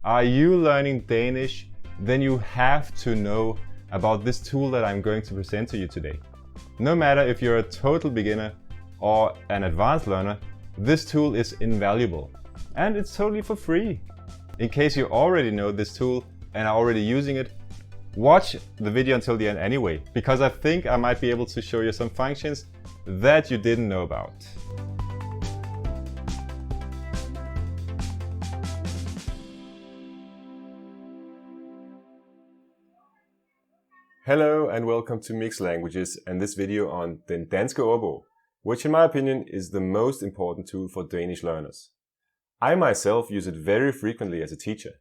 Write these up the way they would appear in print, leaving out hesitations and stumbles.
Are you learning Danish? Then you have to know about this tool that I'm going to present to you today. No matter if you're a total beginner or an advanced learner, this tool is invaluable. And it's totally for free. In case you already know this tool and are already using it, watch the video until the end anyway, because I think I might be able to show you some functions that you didn't know about. Hello and welcome to Mixed Languages and this video on Den Danske Ordbog, which in my opinion is the most important tool for Danish learners. I myself use it very frequently as a teacher.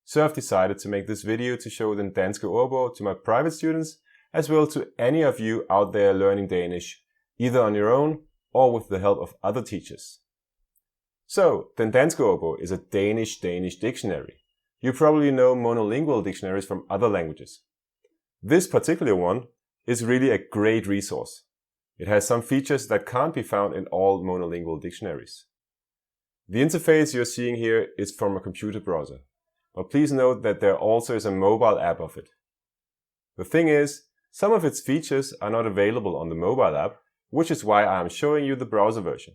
So I've decided to make this video to show Den Danske Ordbog to my private students as well to any of you out there learning Danish, either on your own or with the help of other teachers. So, Den Danske Ordbog is a Danish dictionary. You probably know monolingual dictionaries from other languages. This particular one is really a great resource. It has some features that can't be found in all monolingual dictionaries. The interface you're seeing here is from a computer browser, but please note that there also is a mobile app of it. The thing is, some of its features are not available on the mobile app, which is why I am showing you the browser version.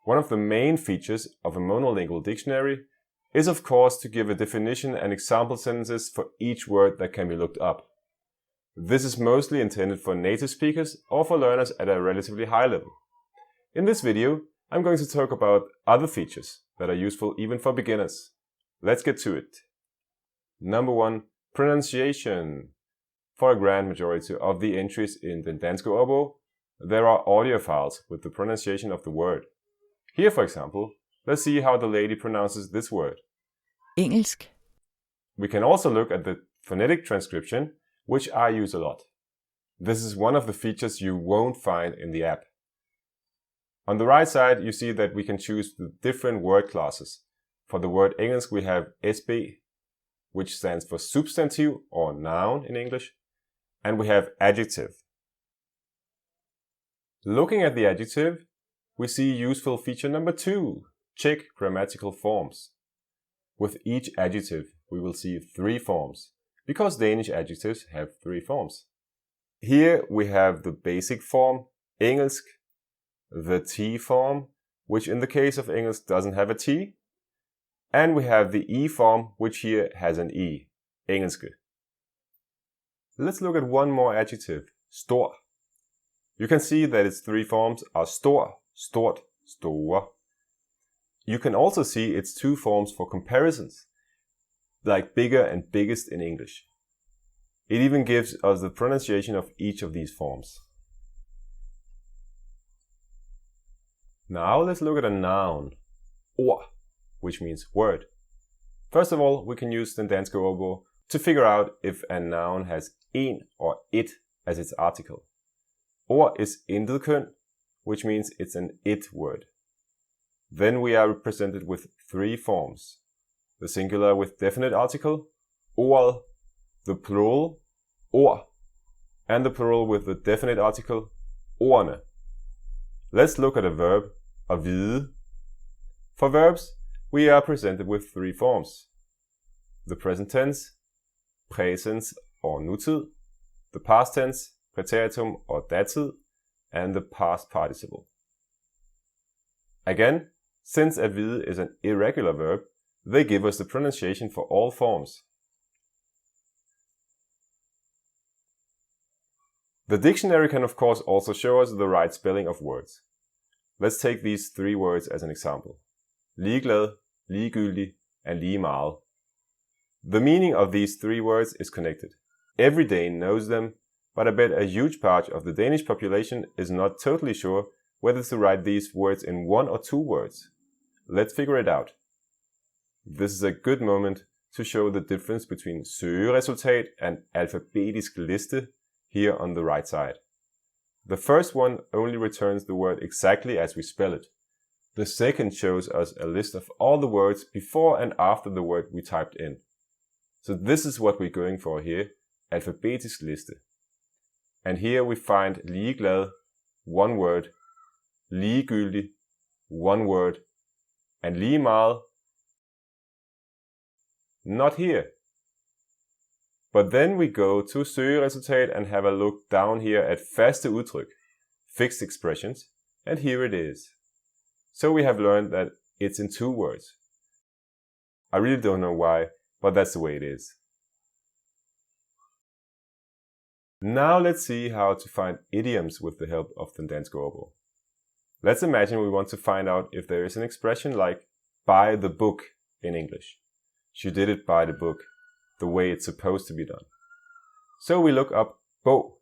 One of the main features of a monolingual dictionary is of course to give a definition and example sentences for each word that can be looked up. This is mostly intended for native speakers or for learners at a relatively high level. In this video, I'm going to talk about other features that are useful even for beginners. Let's get to it. Number 1. Pronunciation. For a grand majority of the entries in Den Danske Ordbog, there are audio files with the pronunciation of the word. Here, for example, let's see how the lady pronounces this word. Engelsk. We can also look at the phonetic transcription, which I use a lot. This is one of the features you won't find in the app. On the right side, you see that we can choose the different word classes. For the word engelsk, we have SB, which stands for substantive or noun in English, and we have adjective. Looking at the adjective, we see useful feature number 2, check grammatical forms. With each adjective, we will see 3 forms, because Danish adjectives have 3 forms. Here we have the basic form, engelsk, the T form, which in the case of engelsk doesn't have a T, and we have the E form, which here has an E, engelske. Let's look at one more adjective, stor. You can see that its 3 forms are stor, stort, store. You can also see its 2 forms for comparisons, like bigger and biggest in English. It even gives us the pronunciation of each of these forms. Now let's look at a noun, ord, which means word. First of all, we can use Den Danske Ordbog to figure out if a noun has en or it as its article. Ord is intet køn, which means it's an it word. Then we are represented with 3 forms. The singular with definite article, ordet, the plural, ord, and the plural with the definite article, ordene. Let's look at a verb, at vide. For verbs, we are presented with 3 forms. The present tense, præsens or nutid, the past tense, præteritum or datid, and the past participle. Again, since at vide is an irregular verb, they give us the pronunciation for all forms. The dictionary can of course also show us the right spelling of words. Let's take these 3 words as an example. Ligeglad, ligegyldig, and lige meget. The meaning of these 3 words is connected. Every Dane knows them, but I bet a huge part of the Danish population is not totally sure whether to write these words in 1 or 2 words. Let's figure it out. This is a good moment to show the difference between søgeresultat and alfabetisk liste here on the right side. The first one only returns the word exactly as we spell it. The second shows us a list of all the words before and after the word we typed in. So this is what we're going for here, alfabetisk liste. And here we find ligeglad, 1 word, ligegyldig, 1 word, and lige meget, not here. But then we go to søgeresultat and have a look down here at faste udtryk, fixed expressions, and here it is. So we have learned that it's in 2 words. I really don't know why, but that's the way it is. Now let's see how to find idioms with the help of Den Danske Ordbog. Let's imagine we want to find out if there is an expression like buy the book in English. She did it by the book, the way it's supposed to be done. So we look up bog.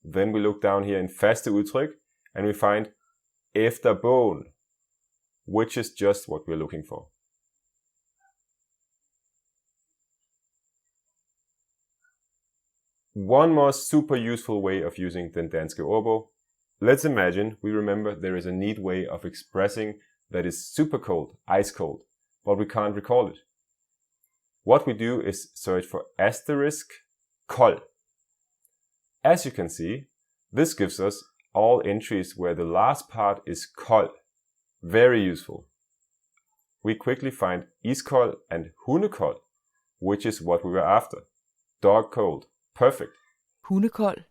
Then we look down here in faste udtryk and we find efter bogen, which is just what we're looking for. One more super useful way of using Den Danske Ordbog. Let's imagine we remember there is a neat way of expressing that is super cold, ice cold, but we can't recall it. What we do is search for asterisk kold. As you can see, this gives us all entries where the last part is kold. Very useful. We quickly find iskold and hundekold, which is what we were after. Dog cold. Perfect. Hundekold.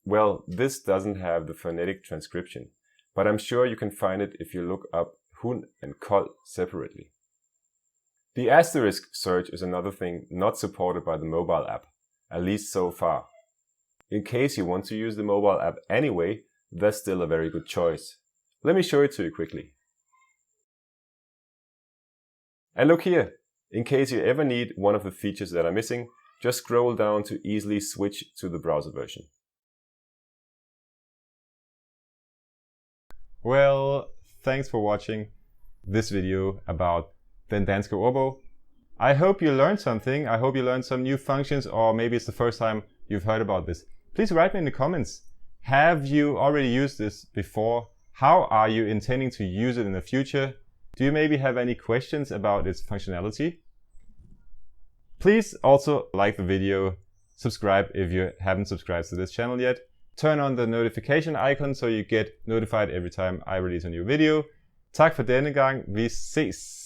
Well, this doesn't have the phonetic transcription, but I'm sure you can find it if you look up hund and kold separately. The asterisk search is another thing not supported by the mobile app, at least so far. In case you want to use the mobile app anyway, that's still a very good choice. Let me show it to you quickly. And look here, in case you ever need one of the features that are missing, just scroll down to easily switch to the browser version. Well, thanks for watching this video about Den Danske Ordbog. I hope you learned something. I hope you learned some new functions, or maybe it's the first time you've heard about this. Please write me in the comments. Have you already used this before? How are you intending to use it in the future? Do you maybe have any questions about its functionality? Please also like the video, subscribe if you haven't subscribed to this channel yet, turn on the notification icon so you get notified every time I release a new video. Tak for denne gang. Vi ses!